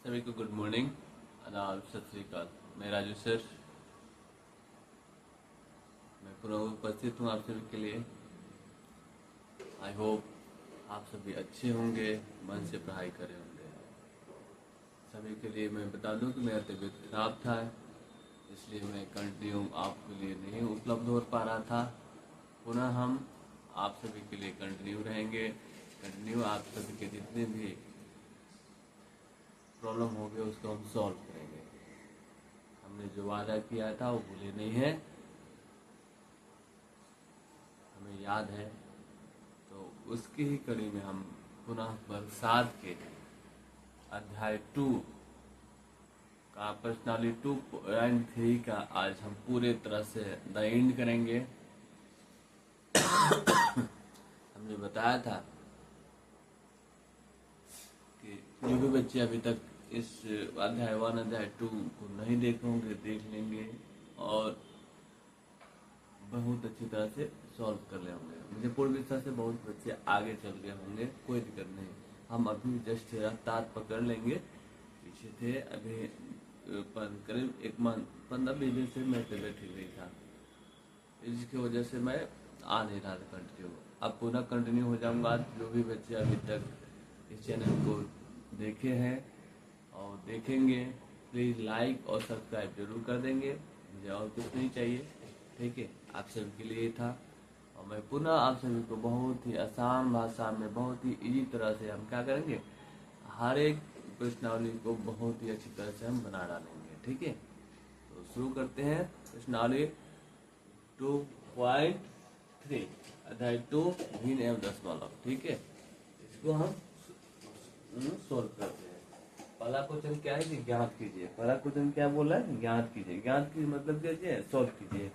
सभी को good morning, आदाब, सत श्री अकाल। मैं राजू सर, मैं पुनः उपस्थित हूँ आप सभी के लिए। आई होप आप सभी अच्छे होंगे, मन से पढ़ाई कर रहे होंगे। सभी के लिए मैं बता दूं कि मेरा तबीयत खराब था, इसलिए मैं कंटिन्यू आपके लिए नहीं उपलब्ध हो पा रहा था। पुनः हम आप सभी के लिए कंटिन्यू रहेंगे। कंटिन्यू आप सभी के जितने भी प्रॉब्लम हो गए उसको हम सॉल्व करेंगे। हमने जो वादा किया था वो भूले नहीं है, हमें याद है। तो उसकी ही कड़ी में हम पुनः बरसात के अध्याय 2 का पर्सनालिटी 2.3 का आज हम पूरे तरह से द एंड करेंगे। हमने बताया था कि जो भी बच्चे अभी तक इस अध्याय 1 अध्याय 2 को नहीं देखे होंगे देख लेंगे और बहुत अच्छी तरह से सॉल्व कर ले होंगे। मुझे पूर्ण विश्वास से बहुत बच्चे आगे चल गए होंगे, कोई दिक्कत नहीं। हम अभी जस्ट रफ्तार पकड़ लेंगे। पीछे थे अभी करीब 15-20 दिन से मैं तबियत ठीक नहीं था, इसकी वजह से मैं आ नहीं रहा था कंटिन्यू। अब पुनः कंटिन्यू हो जाऊंगा। जो भी बच्चे अभी तक इस चैनल को देखे हैं और देखेंगे, प्लीज़ लाइक और सब्सक्राइब जरूर कर देंगे। मुझे और कुछ नहीं चाहिए, ठीक है। आप सभी के लिए था और मैं पुनः आप सभी को बहुत ही आसान भाषा में, बहुत ही इजी तरह से हम क्या करेंगे, हर एक प्रश्नावली को बहुत ही अच्छी तरह से हम बना डालेंगे, ठीक है। तो शुरू करते हैं प्रश्नावली 2.3 अध्याय 2 भिन्न एवं दशमलव, ठीक है। इसको हम सोल्व करते हैं। पहला क्वेश्चन क्या है कि ज्ञात कीजिए। पहला क्वेश्चन क्या बोला है, ज्ञात कीजिए। ज्ञात की मतलब कीजिए, सोल्व कीजिए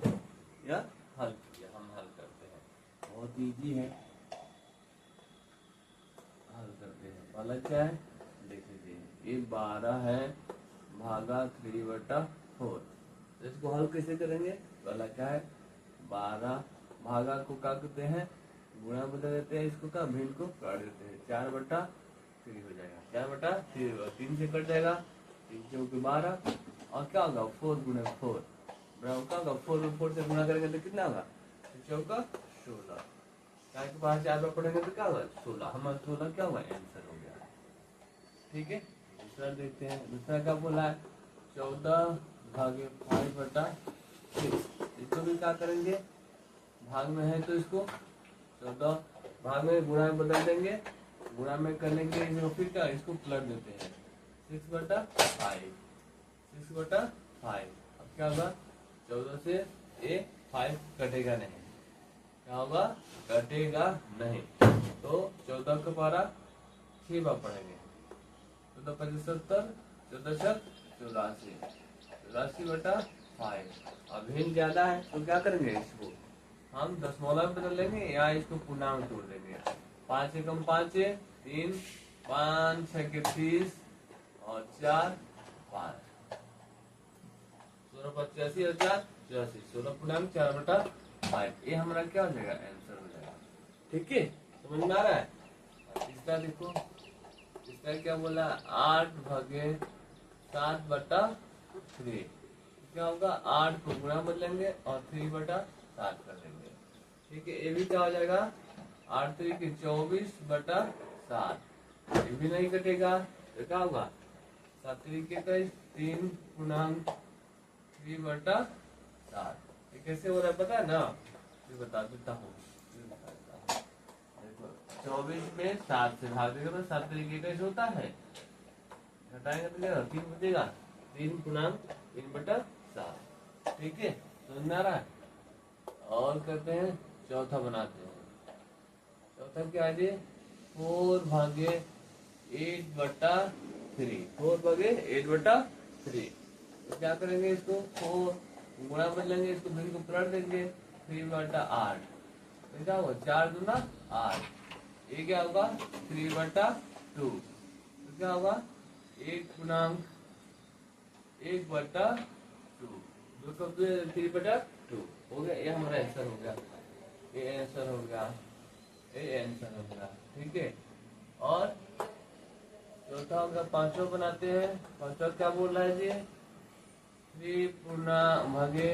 या हल कीजिए। हम हल करते हैं, बहुत इजी है, हल करते हैं। पहला क्या है देख लीजिए, ये 12 है भागा 3/4। इसको हल कैसे करेंगे। पहला क्या है 12 भागा को क्या करते हैं, गुणा बदल देते हैं, इसको क्या भिन्न को काट देते हैं। 4/3 हो जाएगा। 4/3 3 से कट जाएगा, 3 चौके 12 और क्या होगा 4 गुणे 4 बराबर क्या होगा 4 में 4 से गुणा करेंगे तो कितना होगा 3 चौका 16। क्या के पास 4 बार पढ़ेंगे तो क्या होगा 16। हमारा 16 क्या होगा आंसर हो गया, ठीक है। दूसरा देखते हैं, दूसरा क्या बोला है 14 भागे 5/6। इसको भी क्या करेंगे, भाग में है तो इसको 14 भाग में गुणा में बदल देंगे। गुणा में करने के लिए फिर क्या इसको पलट देते हैं 6/5 6/5। अब क्या होगा 14 से ये 5 कटेगा नहीं, क्या होगा कटेगा नहीं। तो 14 का पारा 6 बार पढ़ेंगे। 14×5 = 74 84/5। अब भिन्न ज्यादा है तो क्या करेंगे, इसको हम दशमलव में बदल लेंगे या इसको पूर्णांक में तोड़ देंगे। 5 से कम 5 है 3, 5 6 के 30 और 4 5 16 85 और 4 84। 16 पूर्णांक 4/5। ये हमारा क्या हो जाएगा आंसर हो जाएगा, ठीक है। समझ में आ रहा है। तीसरा देखो, तीसरा क्या बोला 8 भागे 7/3। क्या होगा 8 को गुणा बदलेंगे और 3/7 कर देंगे, ठीक है। ये भी क्या हो जाएगा 8 3 के 24/7। ये भी नहीं कटेगा तो क्या होगा 7 3 के 3 पूर्णांक 3/7। ये कैसे हो रहा है पता है ना, ये बता देता हूँ। देखो 24 में 7 से भाग देगा तो 7 तरीके कैसे होता है, घटाएंगे तो क्या 3 बचेगा, 3 पूर्णांक 3/7, ठीक है। समझ में आ रहा है। और करते हैं चौथा बनाते हैं। चौथा क्या है 4 भागे 8/3। 4 भागे 8/3। तो क्या करेंगे, इसको 4 गुणा बदलेंगे, इसको भिन्न को पलट देंगे 3/8। तो क्या होगा 4 दूना 8। ये क्या होगा 3/2। तो क्या होगा 1 पूर्णांक 1/2। 2 कब 3/2 हो गया। ये हमारा आंसर हो गया, ये आंसर हो गया, ये आंसर हो गया, ठीक है। और चौथा होगा, पांचवा बनाते हैं। पांचवा क्या बोल रहा है जी? 3 पूर्णांक भागे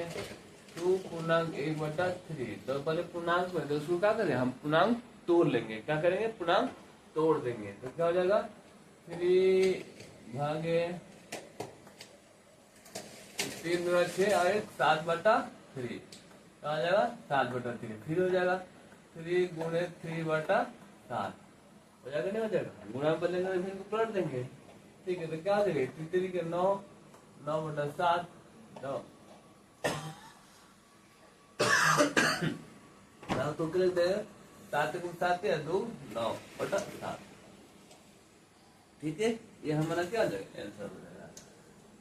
2 पूर्णांक 1/3। तो पहले पूर्णांक में तो उसको क्या करें, हम पूर्णांक तोड़ लेंगे। क्या करेंगे? पूर्णांक तोड़ देंगे। तो क्या हो जाएगा? 3 भागे 3×6 और 7/3। क्या हो जाएगा? 7/3। फिर हो जाएगा 3 × 3/7 हो जाएगा, नहीं हो जाएगा? गुणा बदलेंगे तो फिर पलट देंगे। ठीक है, तो क्या हो जाएगा? 3 के 9, 9/7 9 तो क्या लिख देगा? 7 × 7 या 2 9/7। ठीक है, ये हमारा क्या हो जाएगा? आंसर हो जाएगा।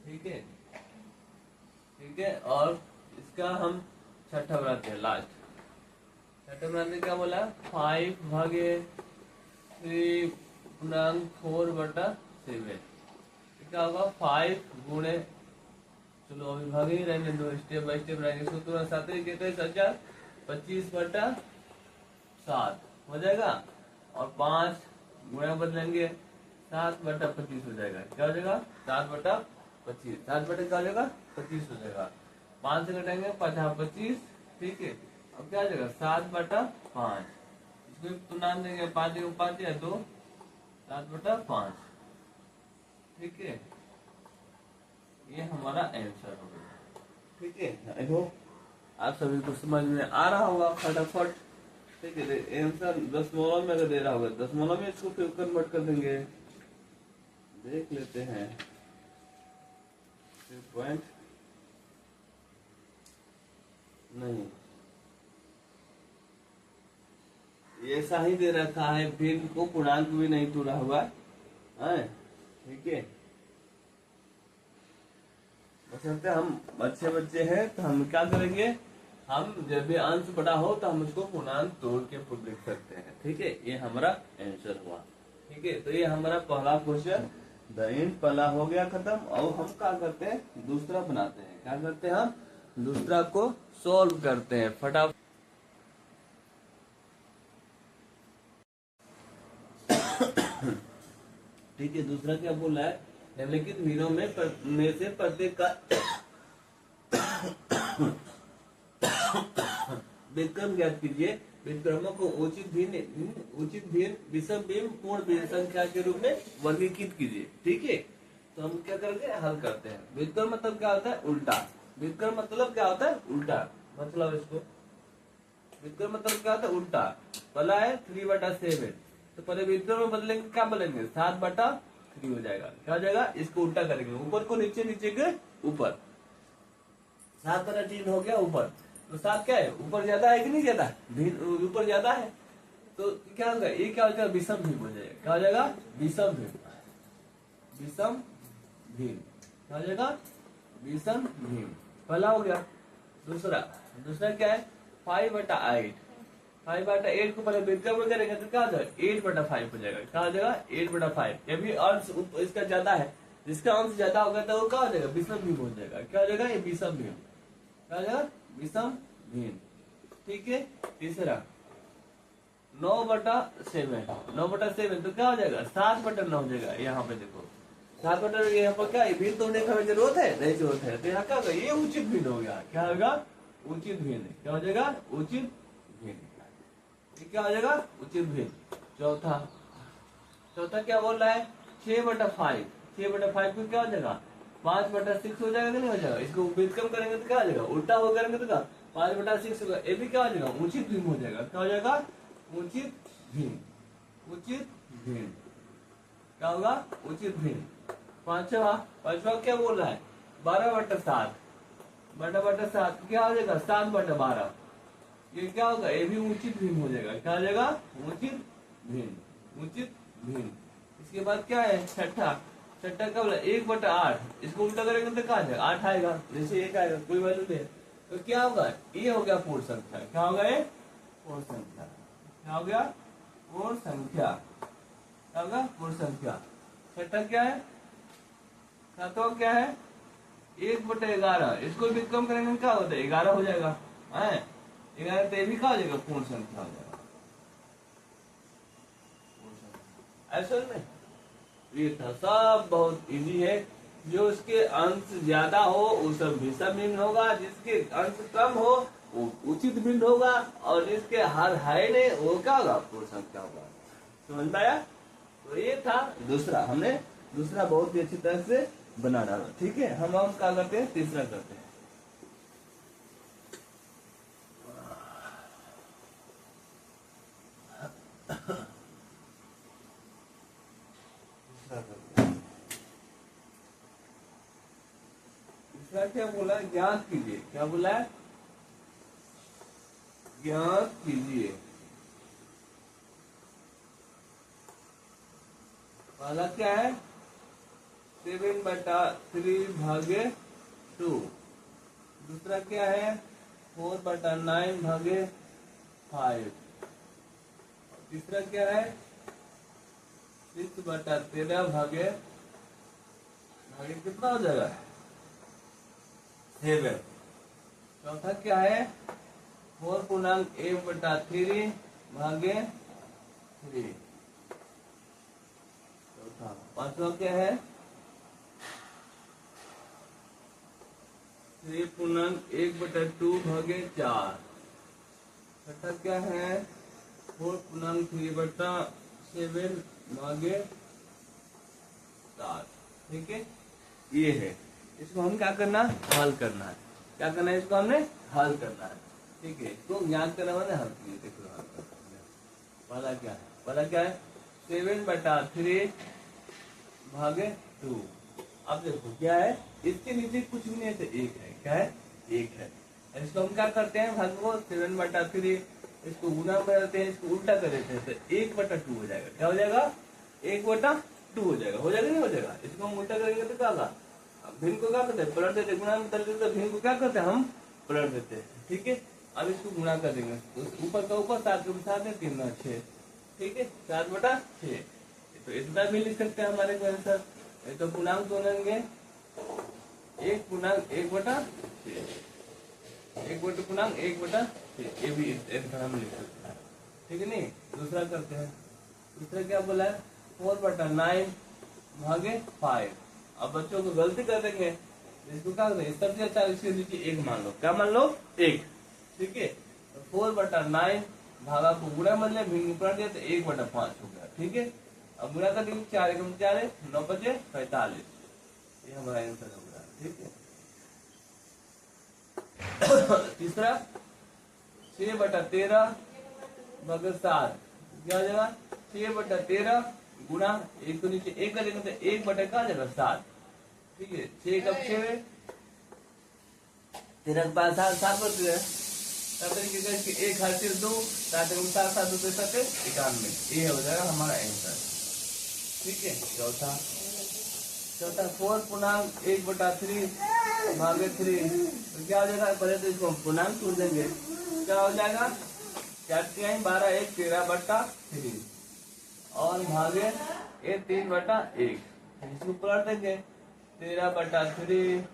ठीक है, ठीक है। और इसका हम छठा बनाते हैं, लास्ट। छठा बनाते क्या बोला? 5 भागे 3 पूर्णांक 4/7। क्या होगा? 5 गुणे, चलो अभी भागे ही रहने दो, स्टेप बाय स्टेप रहेंगे। सूत्र 7 25/7 हो जाएगा। और 5 गुणा बदलेंगे 7/25 हो जाएगा। क्या हो जाएगा? 7/25। 7 क्या हो जाएगा? 25 हो जाएगा। 5 से घटाएंगे 5×25। ठीक है, अब क्या हो जाएगा? 7/5। इसको पूर्णांक देंगे, 5 × 5 या 2 7/5। ठीक है, ये हमारा आंसर हो गया। ठीक है, आई होप आप सभी को समझ में आ रहा होगा फटाफट। ठीक है, आंसर दशमलव में अगर दे रहा होगा, दशमलव में इसको फिर कन्वर्ट कर देंगे। देख लेते हैं। पॉइंट नहीं, ऐसा ही दे रखा है, फिर को पूर्णांक भी नहीं तोड़ा हुआ है। ठीक है, बशर्ते हम अच्छे बच्चे हैं तो हम क्या करेंगे, हम जब भी अंश बड़ा हो तो हम उसको पूर्णांक तोड़ के लिख सकते हैं। ठीक है, ये हमारा आंसर हुआ। ठीक है, तो ये हमारा पहला क्वेश्चन द एंड पहला हो गया खत्म। और हम क्या करते हैं? दूसरा बनाते हैं। क्या करते हैं? हम दूसरा को सॉल्व करते हैं फटाफट। ठीक है, दूसरा क्या बोला है? निम्नलिखित भिन्नों में से प्रत्येक का व्युत्क्रम ज्ञात कीजिए। व्युत्क्रमों को उचित भिन्न विषम भिन्न पूर्ण भिन्न संख्या के रूप में वर्गीकृत कीजिए। ठीक है, तो हम क्या करेंगे? हल करते हैं। व्युत्क्रम मतलब क्या होता है? उल्टा। व्युत्क्रम मतलब क्या होता है? उल्टा। मतलब इसको व्युत्क्रम मतलब क्या होता है? उल्टा। पहला है 3/7, तो पहले व्युत्क्रम में बदलेंगे, क्या बदलेंगे? 7/3 हो जाएगा। क्या हो जाएगा? इसको उल्टा करेंगे, ऊपर को नीचे, नीचे के ऊपर। 7/3 हो गया ऊपर, तो 7 क्या है? ऊपर ज्यादा है कि नहीं ज्यादा? ऊपर ज्यादा है, तो क्या होगा? ये क्या हो जाएगा? विषम भिन्न हो जाएगा। क्या हो जाएगा? विषम भिन्न। विषम भिन्न क्या हो जाएगा? विषम भिन्न। पहला हो गया। दूसरा क्या है? 5/8। 5/8 को पहले व्युत्क्रम में करेंगे तो क्या हो जाएगा? 8/5 हो जाएगा। क्या हो जाएगा? 8/5। ये भी अंश इसका ज्यादा है, जिसका अंश ज्यादा होगा तो वो क्या हो जाएगा? विषम भिन्न हो जाएगा। क्या हो जाएगा? ये विषम भिन्न। क्या हो जाएगा? विषम भिन्न। ठीक है, तीसरा 9/7। 9/7 तो क्या हो जाएगा? 7/9 हो जाएगा। यहाँ पे देखो 7/9, यहाँ पर क्या भिन्न तोड़ने की हमें जरूरत है? नहीं जरूरत है। तो यहाँ क्या होगा? ये उचित भिन्न हो गया। क्या होगा? उचित भिन्न। क्या हो जाएगा? उचित भिन्न। क्या हो जाएगा? उचित भिन्न। चौथा क्या बोल रहा है? 6/5। 6/5 को क्या हो जाएगा? 5/6 हो जाएगा कि नहीं हो जाएगा? इसको व्युत्क्रम करेंगे तो क्या हो जाएगा? उल्टा हो करेंगे तो क्या? 5/6 होगा। ये भी क्या हो जाएगा? उचित भिन्न हो जाएगा। क्या हो जाएगा? उचित भिन्न। उचित भिन्न क्या होगा? उचित भिन्न। पांचवा क्या बोल रहा है? 12/7। 12/7 क्या हो जाएगा? 7/12। ये क्या होगा? ये भी उचित भिन्न हो जाएगा। क्या हो जाएगा? उचित भिन्न। उचित भिन्न। इसके बाद क्या है? छठा क्या बोला? 1/8। इसको उल्टा करेंगे तो क्या आ जाएगा? 8 आएगा। जैसे 1 आएगा, कोई वैल्यू नहीं, तो क्या होगा? ये हो गया पूर्ण संख्या। क्या होगा? ये पूर्ण संख्या। क्या हो गया? पूर्ण संख्या। क्या होगा? पूर्ण संख्या। छठा क्या है? सातवां क्या है? 1/11। इसको व्युत्क्रम करेंगे क्या होता है? 11 हो जाएगा। 11 तो ये भी क्या हो जाएगा? पूर्ण संख्या हो जाएगा। ऐसा नहीं, ये था, सब बहुत इजी है। जो उसके अंश ज्यादा हो वो सब विषम भिन्न होगा, जिसके अंश कम हो वो उचित भिन्न होगा, और जिसके हर है नहीं वो क्या होगा, पूर्ण संख्या होगा। समझ में आया? तो ये था दूसरा, हमने दूसरा बहुत ही अच्छी तरह से बना डाला। ठीक है, हम क्या करते हैं, तीसरा करते हैं। तीसरा क्या बोला, ज्ञात कीजिए। क्या बोला है, ज्ञात कीजिए। पहला क्या है, 7/3 भागे 2। दूसरा क्या है, 4/9 भागे 5। तीसरा क्या है, 6/13 भागे कितना हो जाएगा, 7। चौथा क्या है, 4.1/3 भागे 3। चौथा। पांचवा क्या है, 3.1/2 भागे 4। छठा क्या है, 4.3/7 भागे 7। ठीक है, ये है। इसको हम क्या करना, हल करना है। क्या करना है, इसको हमने हल करना है। ठीक है, इसको ज्ञात करना मैंने हल किया। देखो हल करना, पहला क्या है, 7/3 भागे 2। अब देखो क्या है, इसके नीचे कुछ भी नहीं है तो एक है। क्या है, एक है। इसको हम क्या करते हैं, भाग को 7/3 इसको गुना करते हैं, इसको उल्टा कर देते हैं तो 1/2 हो जाएगा। क्या हो जाएगा, 1/2 हो जाएगा। हो जाएगा, नहीं हो जाएगा। इसको हम उल्टा करेंगे तो क्या होगा, भिन्न को क्या करते हैं, पलट देते हैं। गुणा में करते तो भिन्न को क्या करते हैं, हम पलट देते हैं। ठीक है, अब इसको गुणा कर देंगे, तो ऊपर का ऊपर, 7 के साथ है, 3 6। ठीक है, 7/6। तो इतना भी लिख सकते हैं हमारे को आंसर। तो पूर्णांक तो लेंगे 1/1/6, 1/1/6, ये भी इस तरह में लिख सकते हैं। ठीक है, नहीं। दूसरा करते हैं। दूसरा क्या बोला है, 4/9 भागे 5। अब बच्चों को गलती कर देंगे, इसको क्या करें, सबसे अच्छा इसके नीचे 1 मान लो। क्या मान लो, 1। ठीक है, 4/9 भागा को गुणा मान लिया, भिन्न पलट दिया तो 1/5 हो गया। ठीक है, अब गुणा कर देंगे, 4 × 4 = 9 × 5 = 45। ये हमारा आंसर होगा। ठीक है, तीसरा 6/13 भागे 7। क्या हो जाएगा, 6/13 गुणा 1 तो नीचे 1 करेंगे तो 1/7 7। ठीक है, 6 × 6 13 के पास 7 बच गए। तब तरीके से इसके 1 हासिल 2, 7 × 7 7 2 7 91। ये हो जाएगा हमारा आंसर। ठीक है, चौथा 4.1/3 भागे 3। तो क्या हो जाएगा, पहले तो इसको हम पूर्णांक तोड़ देंगे। क्या हो जाएगा, 4 × 12 1 13/3 और भागे 3/1। इसको पलट देंगे, 13/3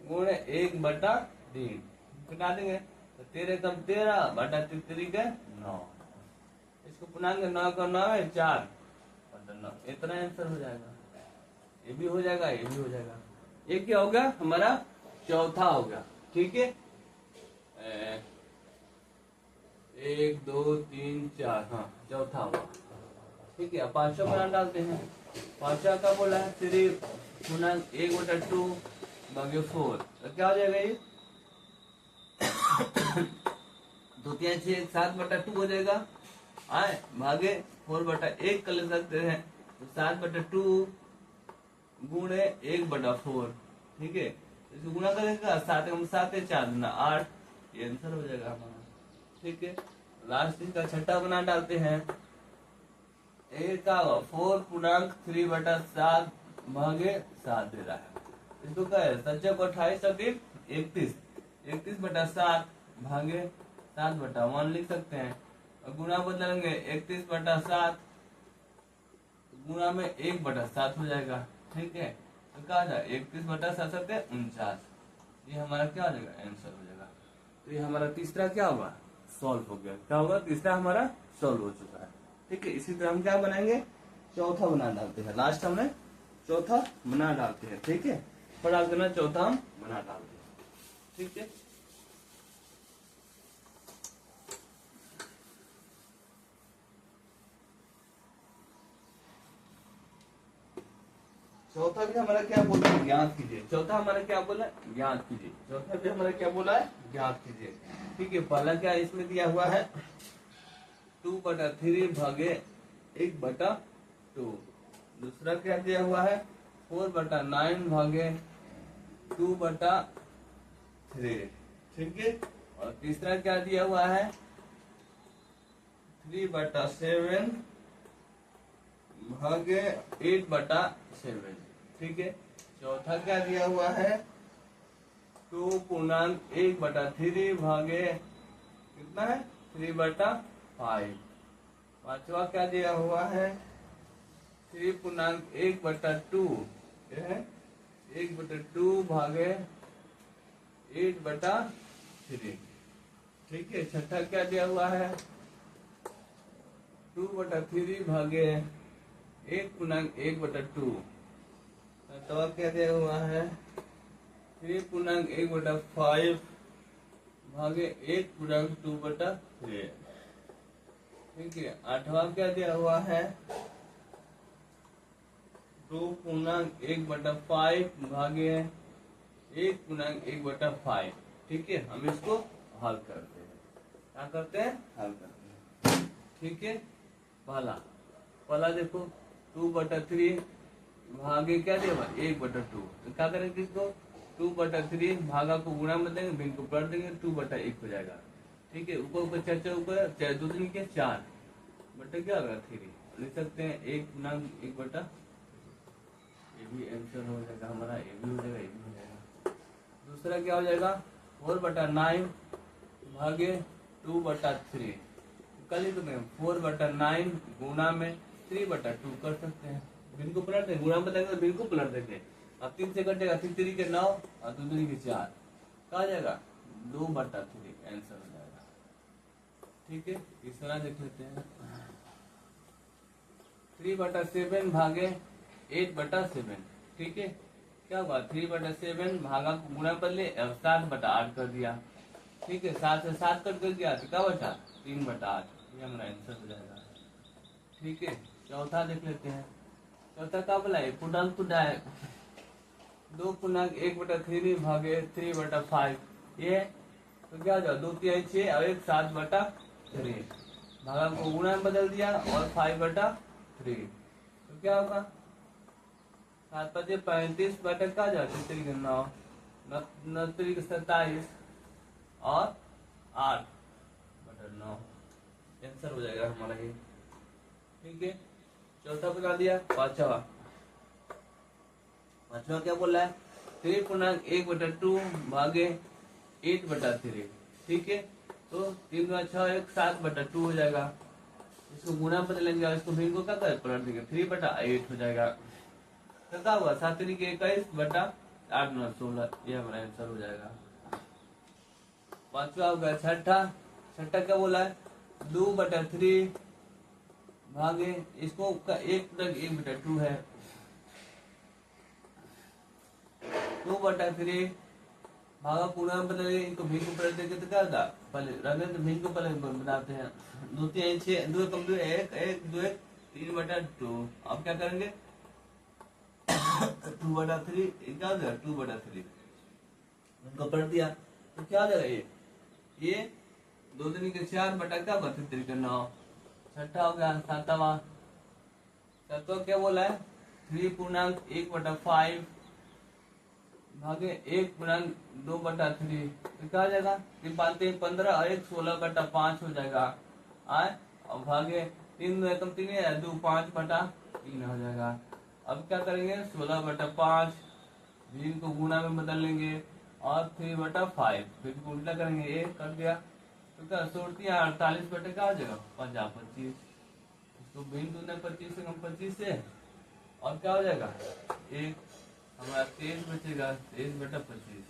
गुणे 1/3 घटा देंगे तो 13 × 13/3 = 9। इसको पूर्णांक 9 का 9 है 4/9। इतना आंसर हो जाएगा। ये भी हो जाएगा, ये भी हो जाएगा। ये क्या हो गया, हमारा चौथा हो गया। ठीक है, 1 2 3 4, हाँ चौथा होगा। ठीक है, अब पांचवा पूर्णांक डालते हैं। पांचवा का बोला है 3.1/2 भागे 4। तो क्या हो जाएगा, ये 2 3 6 7/2 हो जाएगा। आए भागे 4/1 कर ले सकते हैं, तो 7/2 गुणे 1/4। ठीक है, इसको गुणा करेंगे, 7 × 7 = 4 × 8। ये आंसर हो जाएगा हमारा। ठीक है, लास्ट इसका छठा बना डालते हैं। एक का 4.3/7 भागे 7 दे रहा है। इसको क्या है, 28 और 31 31/7 भागे 7/1 लिख सकते हैं। और गुणा बदलेंगे 31/7 गुणा में 1/7 हो जाएगा। ठीक है, तो क्या जाए 31/7 49। ये हमारा क्या हो जाएगा, आंसर हो जाएगा। तो ये हमारा तीसरा क्या होगा, सॉल्व हो गया। क्या होगा, तीसरा हमारा सॉल्व हो चुका है। ठीक है, इसी तरह हम क्या बनाएंगे, चौथा बना डालते हैं, लास्ट हमने चौथा बना डालते हैं, ठीक है। पर डाल देना चौथा हम बना डालते हैं, ठीक है। चौथा भी हमारा क्या बोला है, ज्ञात कीजिए। चौथा हमारा क्या बोला है, ज्ञात कीजिए। चौथा भी हमारा क्या बोला है, ज्ञात कीजिए, ठीक है। पहला क्या इसमें दिया हुआ है 2/3 भागे 1/2। दूसरा क्या दिया हुआ है 4/9 भागे 2/3, ठीक है। और तीसरा क्या दिया हुआ है 3/7 भागे 8/7, ठीक है। चौथा क्या दिया हुआ है 2.1/3 भागे कितना है 3/5। पांचवा क्या दिया हुआ है 3.1/2, यह है 1/2 भागे 8/3, ठीक है। छठा क्या दिया हुआ है 2/3 भागे 1.1/2। सातवां क्या दिया हुआ है 3.1/5 भागे 1.2/3, ठीक है। आठवां क्या दिया हुआ है 2.1/5 भागे 1.1/5, ठीक है। हम इसको हल करते हैं, क्या करते हैं, हल करते हैं, ठीक है। पहला देखो 2/3 भागे क्या दिया 1/2, तो क्या करेंगे इसको 2/3 भागा को गुणा में देंगे, भिन्न को पलट देंगे, 2/1 हो जाएगा, ठीक है। ऊपर चार ऊपर 2 3 के 4 बटे क्या होगा 3, लिख सकते हैं 1/1, ये भी आंसर हो जाएगा हमारा, ये भी हो जाएगा, ये भी हो जाएगा। दूसरा क्या हो जाएगा 4/9 भागे 2/3, कल ही तो 4/9 गुणा में 3/2 कर सकते हैं, भिन्न को पलट देंगे, गुणा में देंगे तो भिन्न को पलट देंगे। अब 3 से कटेगा 3 3 के 9 और 2 3 के 4, क्या आ जाएगा 2/3 आंसर हो जाएगा, ठीक है। इस तरह देख लेते हैं 3/7 भागे 8/7, ठीक है। क्या हुआ 3/7 भागा को गुणा कर ले, अब 7/8 कर दिया, ठीक है। 7 से 7 कट कर दिया तो क्या बचा 3/8, ये हमारा आंसर हो जाएगा, ठीक है। चौथा देख लेते हैं, चौथा क्या बोला है पूर्णांक टू डाय 2.1/3 भागे 3/5, ये तो क्या हो जाएगा 2 3 6 और 1 7/3, भागा को गुणा में बदल दिया और 5/3, तो क्या होगा 7 5 35 बटे क्या जाए 9 9 27 और 8/9 आंसर हो जाएगा हमारा ये, ठीक है। चौथा बता दिया। पांचवा क्या बोला है 3.1/2 भागे 8/3, ठीक है। तो 3 2 6 1 7/2 हो जाएगा, इसको गुणा बदलेंगे और इसको भिन्न को क्या कर पलट देंगे 3/8 हो जाएगा, तो क्या हुआ 7 3 के 21/8 9 16, ये हमारा आंसर हो जाएगा। पांचवा हो गया छठा क्या बोला है 2/3 भागे इसको 1/2 है 2/3 भागा पूरा बदले इनको भिन्न को पलट देंगे तो क्या होगा पहले रहने तो भिन्न को पहले बनाते हैं 2 3 6 2 कम 2 1 1 2 1 3/2। अब क्या करेंगे 2/3 क्या हो जाएगा 2/3 उनको पलट दिया तो क्या हो जाएगा ये 2 3 के 4 बटा क्या 32 के 9। छठा हो गया सातवां क्या बोला है 3.1/5 भागे 1.2/3, तो क्या हो जाएगा 3 15 और 1 16/5 हो जाएगा आए, और भागे 3 2 एकम 3 है 2 5/3 हो जाएगा। अब क्या करेंगे 16/5 भी को गुणा में बदल लेंगे और 3/5 फिर उल्टा करेंगे 1 कर दिया तो क्या 48 बटे क्या हो जाएगा 25, इसको भिन्न दूना 25 से कम 25 से और क्या हो जाएगा 1 हमारा 23 बचेगा 23/25,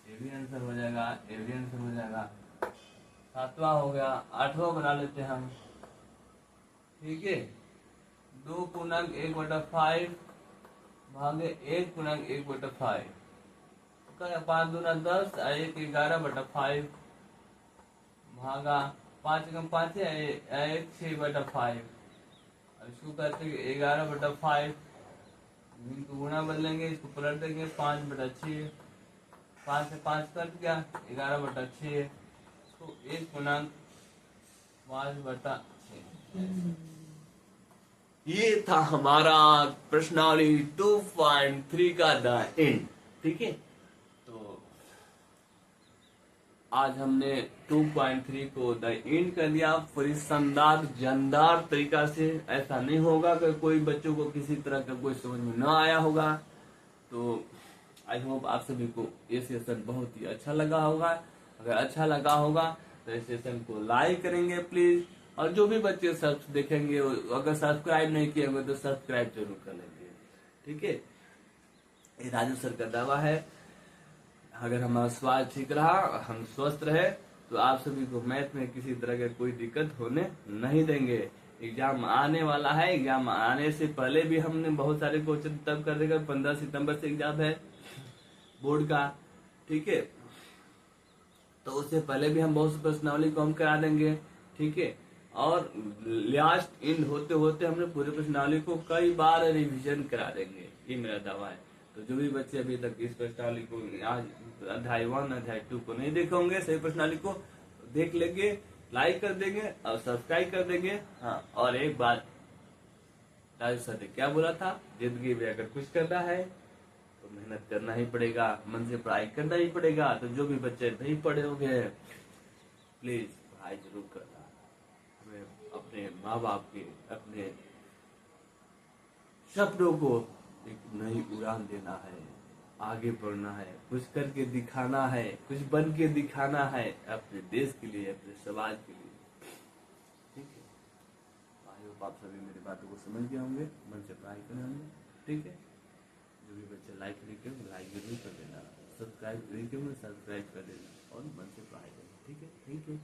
ये भी आंसर हो जाएगा, ये भी आंसर हो जाएगा। सातवां हो गया। आठवां बना लेते हैं हम, ठीक है 2 × 1/5 भागे 1 × 1/5। 5 दूना 10 और 1 11/5 भागा 5 × 5 है 1 6/5 और इसको कहते हैं 11/5। इनको गुणा बदलेंगे, इसको पलट देंगे 5/6। 5 से 5 कट गया 11/6। इसको 1 × 5/6। ये था हमारा प्रश्नावली 2.3 का द एंड। ठीक है, तो आज हमने 2.3 को द एंड कर दिया पूरी शानदार जानदार तरीका से। ऐसा नहीं होगा कि कोई बच्चों को किसी तरह का कोई समझ में ना आया होगा। तो आई होप आप सभी को ये सेशन बहुत ही अच्छा लगा होगा। अगर अच्छा लगा होगा तो इस सेशन को लाइक करेंगे प्लीज, और जो भी बच्चे सब देखेंगे अगर सब्सक्राइब नहीं किए होंगे तो सब्सक्राइब जरूर कर लेंगे। ठीक है, ये राजू सर का दावा है। अगर हमारा स्वास्थ्य ठीक रहा, हम स्वस्थ रहे, तो आप सभी को मैथ में किसी तरह का कोई दिक्कत होने नहीं देंगे। एग्जाम आने वाला है, एग्जाम आने से पहले भी हमने बहुत सारे क्वेश्चन तब कर देगा। 15 सितंबर से एग्जाम है बोर्ड का। ठीक है, तो उससे पहले भी हम बहुत सी प्रश्नावली को हम करा देंगे। ठीक है, और लास्ट एंड होते होते हमने पूरे प्रश्नावली को कई बार रिवीजन करा देंगे, ये मेरा दावा है। तो जो भी बच्चे अभी तक इस प्रश्नावली को आज अध्याय 1 अध्याय 2 को नहीं देखे होंगे, सही प्रश्नावली को देख लेंगे, लाइक कर देंगे और सब्सक्राइब कर देंगे। हाँ, और एक बात राजू सर ने क्या बोला था, जिंदगी में अगर कुछ करना है तो मेहनत करना ही पड़ेगा, मन से पढ़ाई करना ही पड़ेगा। तो जो भी बच्चे नहीं पढ़े होंगे प्लीज पढ़ाई जरूर करना। हमें अपने माँ बाप के अपने सपनों को एक नई उड़ान देना है, आगे बढ़ना है, कुछ करके दिखाना है, कुछ बन के दिखाना है अपने देश के लिए, अपने समाज के लिए। ठीक है, आई होप आप सभी मेरी बातों को समझ गए होंगे, मन से पढ़ाई करें होंगे। ठीक है, जो भी बच्चे लाइक नहीं करेंगे लाइक जरूर कर देना, सब्सक्राइब नहीं करेंगे सब्सक्राइब कर देना और मन से पढ़ाई करें। ठीक है, थैंक यू।